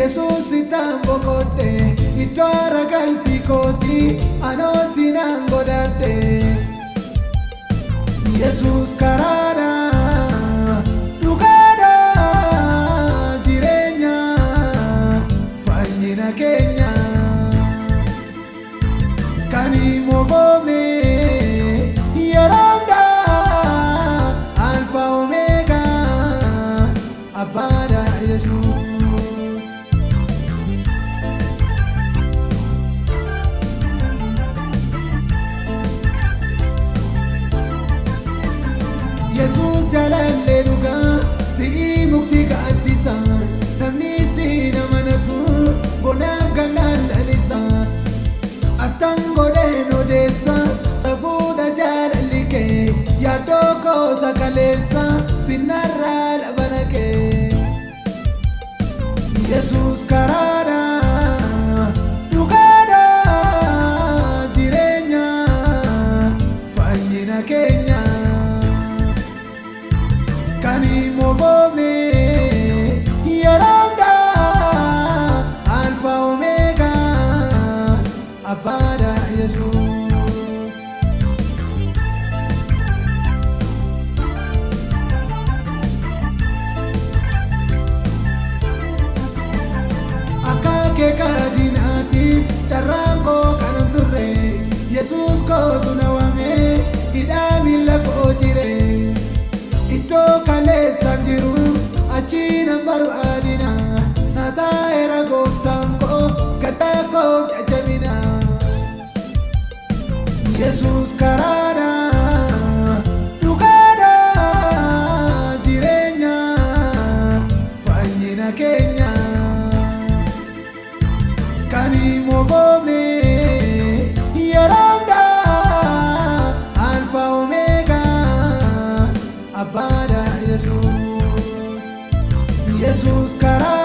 Yesus itambo kote itwara kalbi koti anosi nango date Yesus karara lugada jirenya fanyina Kenya kani mobome yaranda alfa omega abada Yesus Yesus jalalle duga si mukti ka addisa namni si namanatu bonam ganan dalisa atango de no desa sabuda jalalike ya toko sakalesa sinarra labanake Yesus karara dugada jirenya fanyina Kenya Kani mobome yaranda alfa omega abada Yesus akake kadinati charango kananture Yesus ko tunawame idamila ko jire Ito kale sanjiru achina maru adina nata era goftango katako jajamina Yesus karara lugada jirenya fanyina Kenya kani mobome yaranda alfa omega abada Yesus Yesus karara